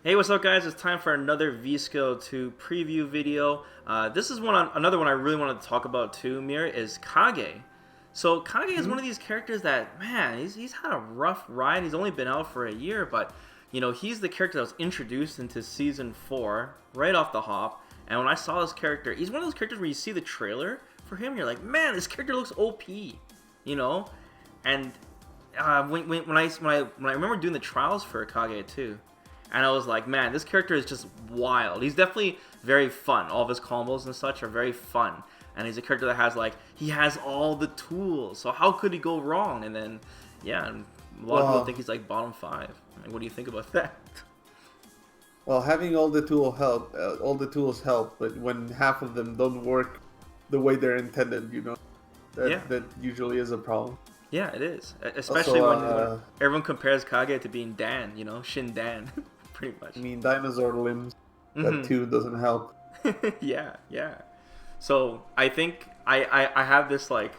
Hey, what's up, guys? It's time for another V-Skill 2 preview video. This is another one I really wanted to talk about too, Mir, is Kage. So Kage is one of these characters that, man, he's had a rough ride. He's only been out for a year, but, you know, he's the character that was introduced into Season 4 right off the hop. And when I saw this character, he's one of those characters where you see the trailer for him, you're like, man, this character looks OP, you know? And when I remember doing the trials for Kage too, and I was like, man, this character is just wild. He's definitely very fun. All of his combos and such are very fun. And he's a character that has, like, he has all the tools. So how could he go wrong? And then, yeah, a lot of people think he's, like, bottom 5. Like, what do you think about that? Well, having all the tools help, but when half of them don't work the way they're intended, you know, that usually is a problem. Yeah, it is. Especially when everyone compares Kage to being Dan, you know, Shin Dan. Pretty much. I mean, dinosaur limbs. That too doesn't help. yeah. So I think I have this, like,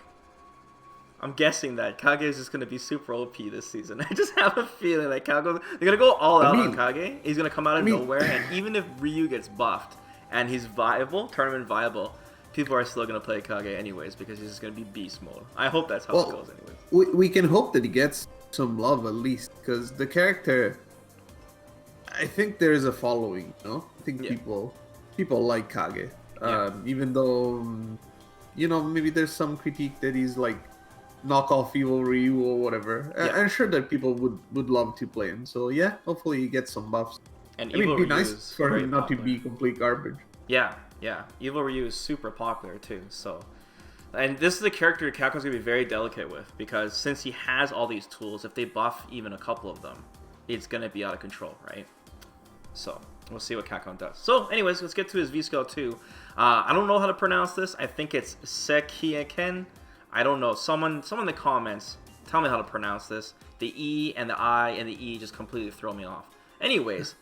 I'm guessing that Kage is just gonna be super OP this season. I just have a feeling like they're gonna go all out on Kage. He's gonna come out of nowhere, and even if Ryu gets buffed and he's tournament viable, people are still gonna play Kage anyways because he's just gonna be beast mode. I hope that's how it goes anyways. We can hope that he gets some love at least, because the character, I think there is a following, you know? I think people like Kage. Even though, you know, maybe there's some critique that he's like knockoff Evil Ryu or whatever. I'm sure that people would love to play him. So yeah, hopefully he gets some buffs. And it'd be nice for him not to be complete garbage. Yeah. Evil Ryu is super popular too. So, and this is a character Capcom's gonna be very delicate with, because since he has all these tools, if they buff even a couple of them, it's gonna be out of control, right? So we'll see what Capcom does. So anyways, let's get to his V-Skill 2. I don't know how to pronounce this. I think it's Sekieken. I don't know. Someone in the comments, tell me how to pronounce this. The E and the I and the E just completely throw me off. Anyways,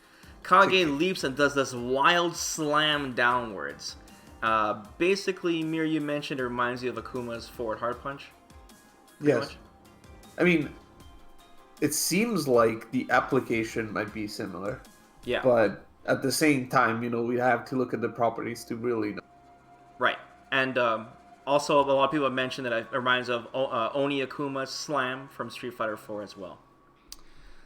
Kage leaps and does this wild slam downwards. Basically, Mir, you mentioned it reminds you of Akuma's forward hard punch. Yes. I mean, it seems like the application might be similar. Yeah. But at the same time, you know, we have to look at the properties to really know. Right. And also, a lot of people have mentioned that it reminds of Oni Akuma's slam from Street Fighter 4 as well.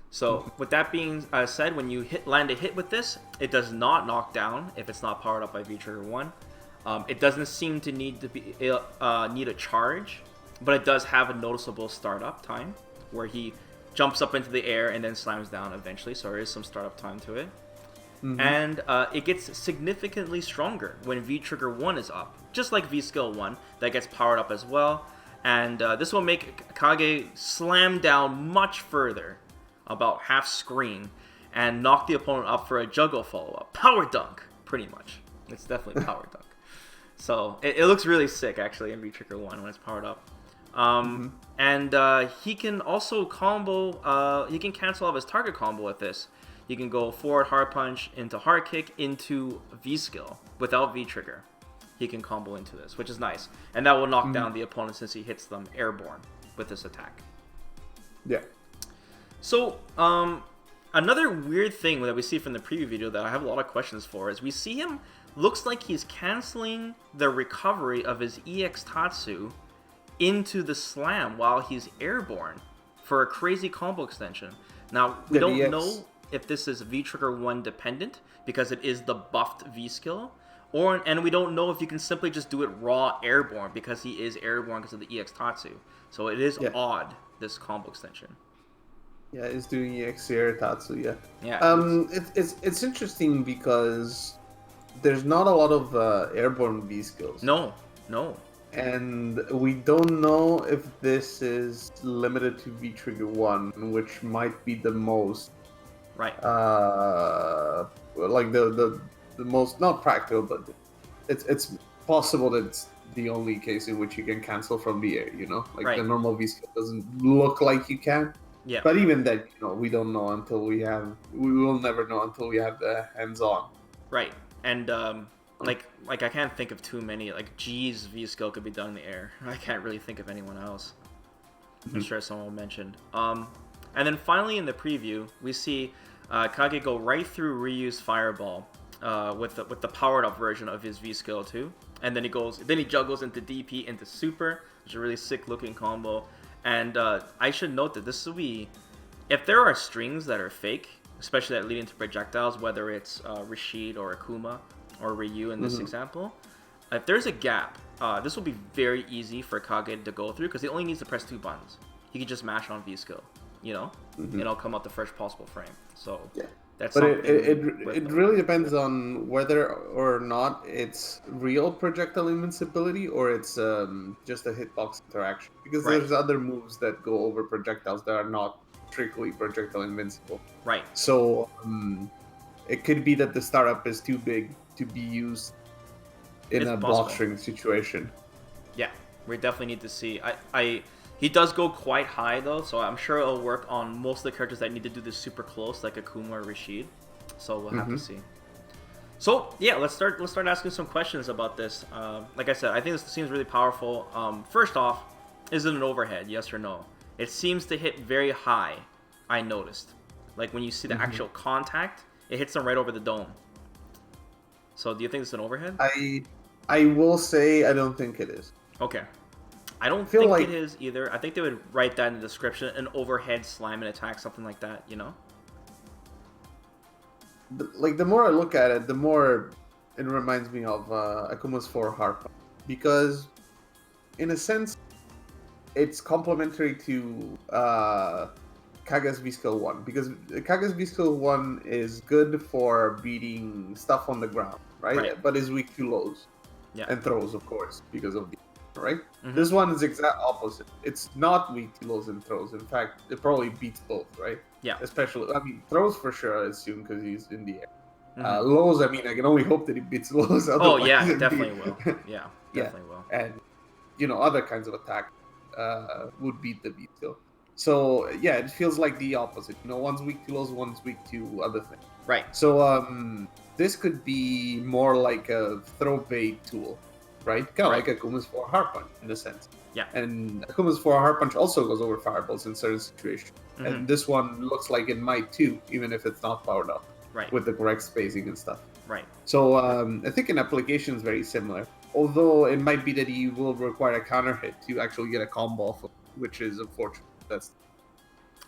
So, with that being said, when you land a hit with this, it does not knock down if it's not powered up by V-Trigger 1. It doesn't seem to need a charge, but it does have a noticeable startup time where he jumps up into the air and then slams down eventually, so there is some startup time to it. And it gets significantly stronger when V-Trigger 1 is up, just like V-Skill 1, that gets powered up as well. And this will make Kage slam down much further, about half screen, and knock the opponent up for a juggle follow-up. Power dunk, pretty much. It's definitely power dunk. So it looks really sick, actually, in V-Trigger 1 when it's powered up. And he can also combo, he can cancel off his target combo with this. You can go forward hard punch into hard kick into V-Skill without V-Trigger. He can combo into this, which is nice. And that will knock down the opponent since he hits them airborne with this attack. Yeah. So, another weird thing that we see from the preview video that I have a lot of questions for is we see him, looks like he's canceling the recovery of his EX Tatsu into the slam while he's airborne for a crazy combo extension. Now, we don't know if this is V-Trigger 1 dependent, because it is the buffed V-Skill, and we don't know if you can simply just do it raw airborne, because he is airborne because of the EX Tatsu. So it is odd, this combo extension. Yeah, it's doing EX Air Tatsu, Yeah. It's interesting because there's not a lot of airborne V-Skills. No. And we don't know if this is limited to V-Trigger 1, which might be the most... Right. Like the most, not practical, but it's possible that it's the only case in which you can cancel from the air, you know? Like the normal V-Skill doesn't look like you can. Yeah. But even then, you know, we don't know until we will never know until we have the hands-on. Right. And like I can't think of too many. Like G's V-Skill could be done in the air. I can't really think of anyone else. I'm sure someone mentioned. And then finally in the preview, we see Kage go right through Ryu's fireball with the powered up version of his V skill too, and then he juggles into DP into super, which is a really sick looking combo. And I should note that this will be, if there are strings that are fake, especially that lead into projectiles, whether it's Rashid or Akuma or Ryu in this example, if there's a gap, this will be very easy for Kage to go through because he only needs to press 2 buttons. He can just mash on V skill, and it'll come out the first possible frame. So that's but something. it really depends on whether or not it's real projectile invincibility or it's just a hitbox interaction. Because there's other moves that go over projectiles that are not strictly projectile invincible. Right. So it could be that the startup is too big to be used in a block string situation. Yeah, we definitely need to see. He does go quite high though, so I'm sure it'll work on most of the characters that need to do this super close, like Akuma or Rashid. So we'll have to see. So yeah, let's start asking some questions about this. Like I said, I think this seems really powerful. First off, is it an overhead? Yes or no? It seems to hit very high. I noticed, like when you see the actual contact, it hits them right over the dome. So do you think it's an overhead? I will say I don't think it is. Okay. I don't think it is either. I think they would write that in the description, an overhead slam and attack, something like that, Like, the more I look at it, the more it reminds me of Akuma's 4 Harp. Because, in a sense, it's complementary to Kage's V-Skill 1. Because Kage's V-Skill 1 is good for beating stuff on the ground, right? But is weak to lows. Yeah. And throws, of course, because of the... Right? This one is exact opposite. It's not weak to lows and throws. In fact, it probably beats both, right? Yeah. Especially, I mean, throws for sure, I assume, because he's in the air. Lows, I mean, I can only hope that he beats lows. Oh, yeah, definitely will. Yeah, definitely will. And, other kinds of attack would beat the beat skill. So, yeah, it feels like the opposite. One's weak to lows, one's weak to other things. Right. So, this could be more like a throw bait tool. Right? Kind of like Akuma's 4 Heart Punch, in a sense. Yeah. And Akuma's 4 Heart Punch also goes over fireballs in certain situations. And this one looks like it might too, even if it's not powered up. Right. With the correct spacing and stuff. Right. So I think an application is very similar. Although it might be that he will require a counter hit to actually get a combo off of, which is unfortunate.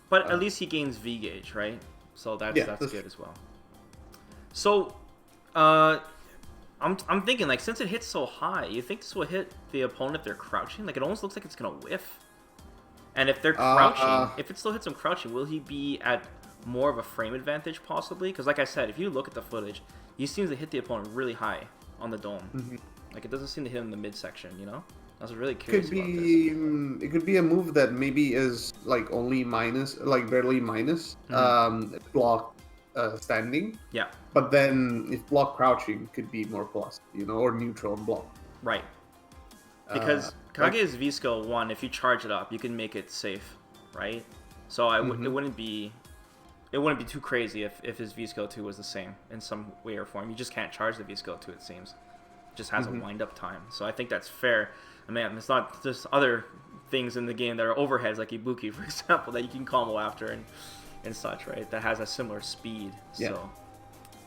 But at least he gains V gauge, right? So that's good as well. So, I'm thinking, like, since it hits so high, you think this will hit the opponent if they're crouching? Like, it almost looks like it's gonna whiff. And if they're crouching, if it still hits them crouching, will he be at more of a frame advantage possibly? Because like I said, if you look at the footage, he seems to hit the opponent really high on the dome. Like, it doesn't seem to hit him in the midsection, I was really curious about this. It could be a move that maybe is, like, only minus, like, barely minus, block standing. Yeah. But then, if block crouching, could be more plus, or neutral and block. Right. Because Kage's V skill 1, if you charge it up, you can make it safe, right? So it wouldn't be too crazy if his V skill 2 was the same in some way or form. You just can't charge the V skill 2, it seems. It just has a wind up time. So I think that's fair. I mean, it's not just other things in the game that are overheads, like Ibuki, for example, that you can combo after and such, right? That has a similar speed. Yeah. So,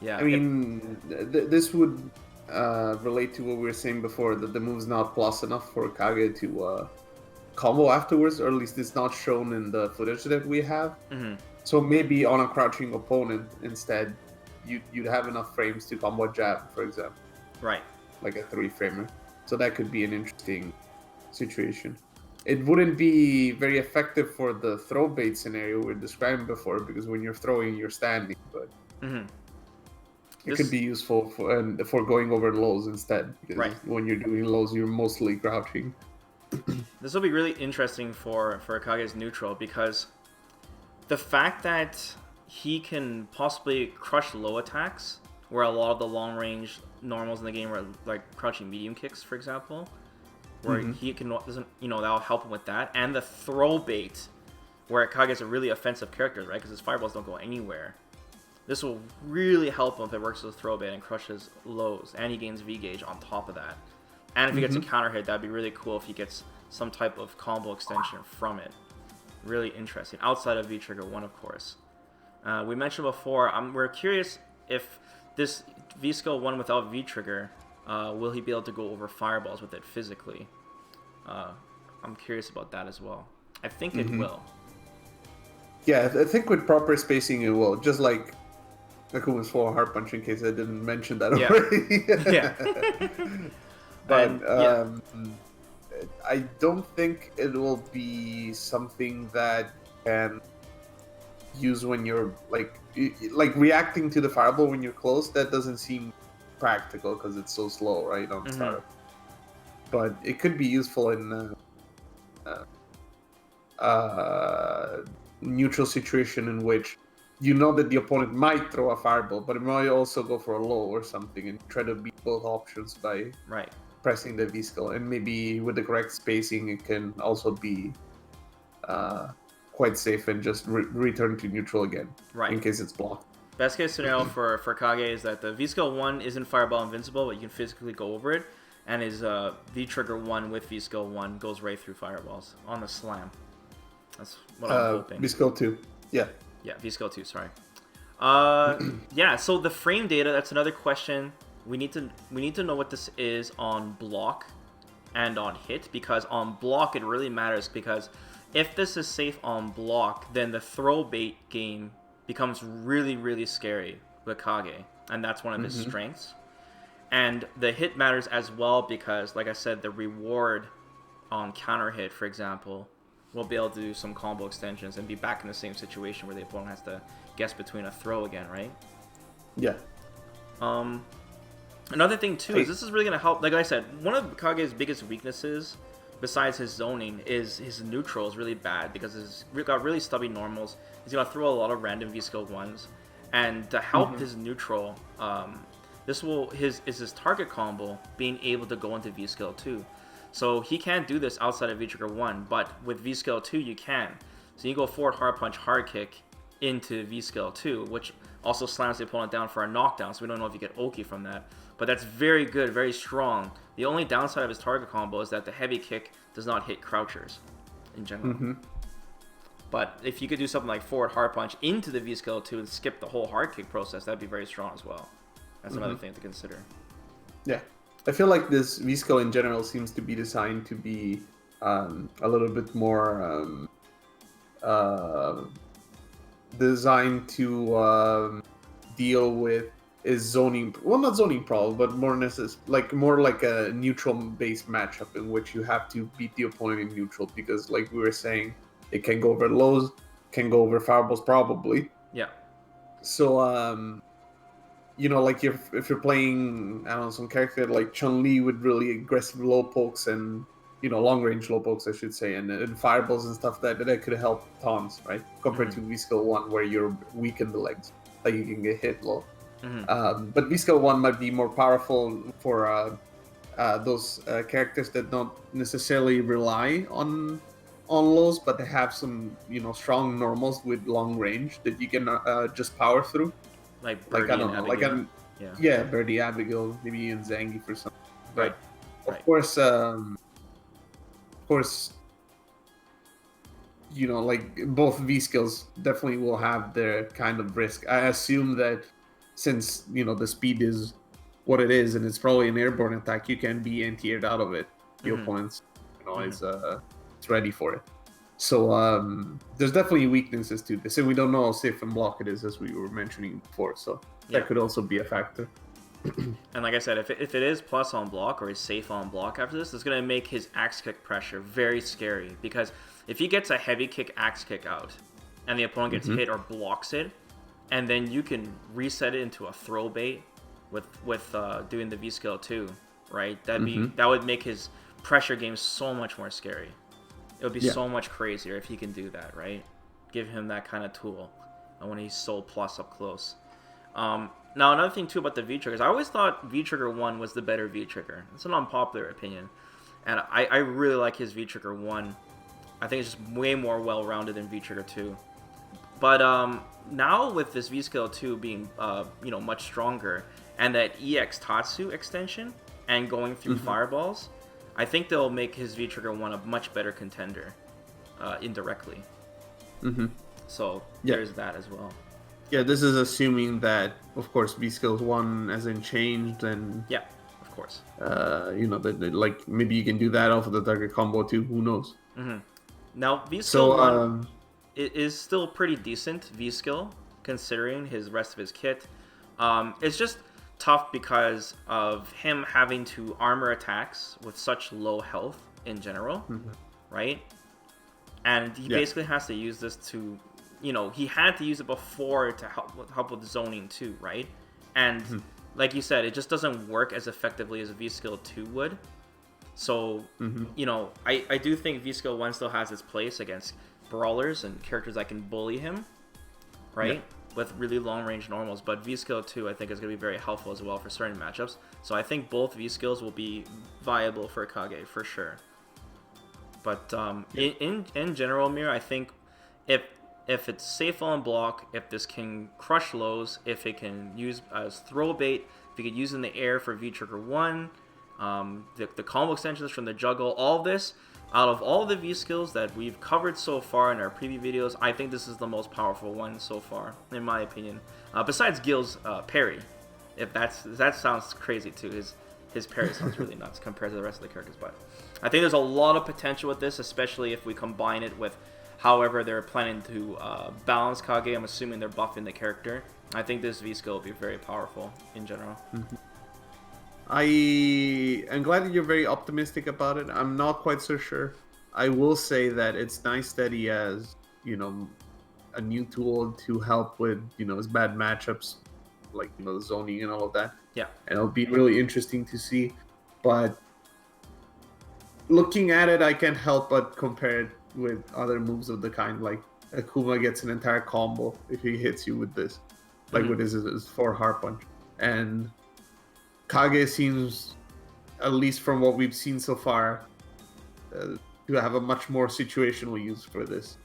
yeah. I mean, this would relate to what we were saying before, that the move's not plus enough for Kage to combo afterwards, or at least it's not shown in the footage that we have. So maybe on a crouching opponent, instead, you'd have enough frames to combo jab, for example. Right. Like a 3-framer. So that could be an interesting situation. It wouldn't be very effective for the throw bait scenario we were describing before, because when you're throwing, you're standing, but it could be useful for going over lows instead, because when you're doing lows, you're mostly crouching. This will be really interesting for Kage's neutral, because the fact that he can possibly crush low attacks, where a lot of the long range normals in the game are like crouching medium kicks, for example, where he can that'll help him with that, and the throw bait, where Kage's a really offensive character, right? Because his fireballs don't go anywhere. This will really help him if it works as a throw bait and crushes lows, and he gains V gauge on top of that. And if he gets a counter hit, that'd be really cool if he gets some type of combo extension from it. Really interesting. Outside of V Trigger 1, of course. We mentioned before, we're curious if this V-Skill 1 without V-Trigger, will he be able to go over fireballs with it physically? I'm curious about that as well. I think it will. Yeah, I think with proper spacing it will. Just like Akuma's full heart punch, in case I didn't mention that already. Yeah. But And, I don't think it will be something that can use when you're like reacting to the fireball when you're close. That doesn't seem practical because it's so slow, right, on startup. But it could be useful in neutral situation in which you know that the opponent might throw a fireball, but it might also go for a low or something, and try to beat both options by pressing the V skill. And maybe with the correct spacing, it can also be quite safe and just return to neutral again, in case it's blocked. Best case scenario for Kage is that the V skill 1 isn't fireball invincible, but you can physically go over it, and his V trigger 1 with V skill 1 goes right through fireballs on the slam. That's what I'm hoping. V skill 2, yeah. Yeah, V skill 2. Sorry. Yeah. So the frame data. That's another question. We need to know what this is on block and on hit, because on block it really matters, because if this is safe on block, then the throw bait game becomes really, really scary with Kage, and that's one of his strengths. And the hit matters as well, because, like I said, the reward on counter hit, for example, will be able to do some combo extensions and be back in the same situation where the opponent has to guess between a throw again, right? Yeah. Another thing too is this is really going to help. Like I said, one of Kage's biggest weaknesses, besides his zoning, is his neutral is really bad, because he's got really stubby normals. He's going to throw a lot of random V skill 1s, and to help his neutral, this will his target combo being able to go into V skill 2. So he can't do this outside of V trigger 1, but with V skill 2 you can. So you go forward hard punch, hard kick into V skill 2, which also slams the opponent down for a knockdown. So we don't know if you get Oki from that, but that's very good, very strong. The only downside of his target combo is that the heavy kick does not hit crouchers in general. But if you could do something like forward hard punch into the V skill 2 and skip the whole hard kick process, that'd be very strong as well. That's another thing to consider. Yeah. I feel like this V skill in general seems to be designed to be a little bit more designed to deal with is zoning. Well, not zoning problem, but more like a neutral based matchup in which you have to beat the opponent in neutral, because, like we were saying, it can go over lows, can go over fireballs probably. Yeah. So like if you're playing, I don't know, some character like Chun-Li with really aggressive low pokes and, long range low pokes, I should say, and fireballs and stuff, that could help tons, right? Compared to V skill 1, where you're weak in the legs, like you can get hit low. But V skill 1 might be more powerful for those characters that don't necessarily rely on lows, but they have some strong normals with long range that you can just power through. Like Birdie, I don't know, Birdie, Abigail, maybe even Zangief for something. But Of course, like both V skills definitely will have their kind of risk. I assume that since the speed is what it is, and it's probably an airborne attack, you can be anti-aired out of it. The opponent's is ready for it. So there's definitely weaknesses to this, and we don't know how safe and block it is, as we were mentioning before. So that could also be a factor. And like I said, if it is plus on block or is safe on block after this, it's going to make his axe kick pressure very scary, because if he gets a heavy kick axe kick out and the opponent gets hit or blocks it, and then you can reset it into a throw bait with doing the V skill 2, right? That would make his pressure game so much more scary. It would be so much crazier if he can do that, right? Give him that kind of tool when he's so plus up close. Now, another thing, too, about the V-Triggers. I always thought V-Trigger 1 was the better V-Trigger. It's an unpopular opinion. And I really like his V-Trigger 1. I think it's just way more well-rounded than V-Trigger 2. But now with this V-Skill 2 being much stronger, and that EX Tatsu extension, and going through fireballs, I think they'll make his V-Trigger 1 a much better contender, indirectly. So there's that as well. Yeah, this is assuming that, of course, V skills 1 hasn't changed, and Yeah, of course. you know, like maybe you can do that off of the target combo too. Who knows? Now, V skill So 1 is still pretty decent V skill considering his rest of his kit. It's just tough because of him having to armor attacks with such low health in general, right? And he basically has to use this to, you know, he had to use it before to help with zoning too, right? And like you said, it just doesn't work as effectively as V skill 2 would. So, you know, I do think V skill 1 still has its place against brawlers and characters that can bully him, right? Yeah. With really long range normals. But V skill 2 I think is going to be very helpful as well for certain matchups. So I think both V skills will be viable for Kage for sure. But in general, Mir, I think if it's safe on block, if this can crush lows, if it can use as throw bait, if you could use in the air for V trigger 1, the combo extensions from the juggle, all this, out of all the V skills that we've covered so far in our preview videos, I think this is the most powerful one so far, in my opinion. Besides Gil's parry, if that sounds crazy too. His parry sounds really nuts compared to the rest of the characters, but I think there's a lot of potential with this, especially if we combine it with however they're planning to balance Kage. I'm assuming they're buffing the character. I think this V skill will be very powerful in general. I am glad that you're very optimistic about it. I'm not quite so sure. I will say that it's nice that he has, you know, a new tool to help with, you know, his bad matchups, like, you know, the zoning and all of that. Yeah. And it'll be really interesting to see. But looking at it, I can't help but compare it with other moves of the kind. Like, Akuma gets an entire combo if he hits you with this. Like with his 4 heart punch. And Kage seems, at least from what we've seen so far, to have a much more situational use for this.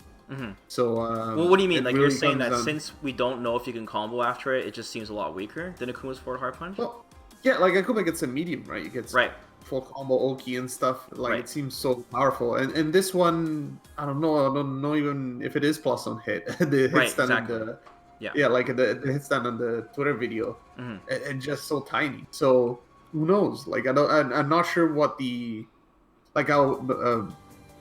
So, well, what do you mean? Like, really, you're saying that since we don't know if you can combo after it, it just seems a lot weaker than Akuma's 4 hard punch? Well, yeah, like Akuma gets a medium, right? He gets full combo Oki and stuff. Like, it seems so powerful. And this one, I don't know even if it is plus on hit. The hit stand on the like the hit stand on the Twitter video, and just so tiny. So who knows? Like, I'm not sure what how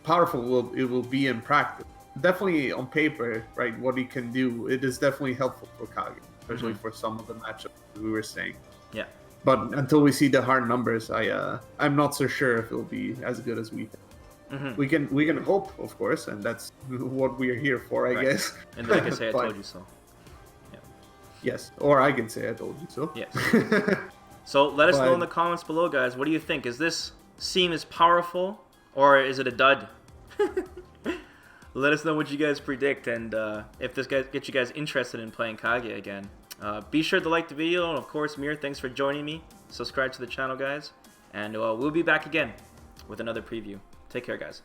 powerful it will be in practice. Definitely on paper, right? What he can do, it is definitely helpful for Kage, especially for some of the matchups we were saying. Yeah. But until we see the hard numbers, I'm not so sure if it'll be as good as we think. We can hope, of course, and that's what we're here for, I guess. And then I can say I told you so. Yeah. Yes, or I can say I told you so. Yes. So let us know in the comments below, guys. What do you think? Is this seem as powerful, or is it a dud? Let us know what you guys predict, and if this gets you guys interested in playing Kage again. Be sure to like the video, and of course, Mir, thanks for joining me. Subscribe to the channel, guys, and we'll be back again with another preview. Take care, guys.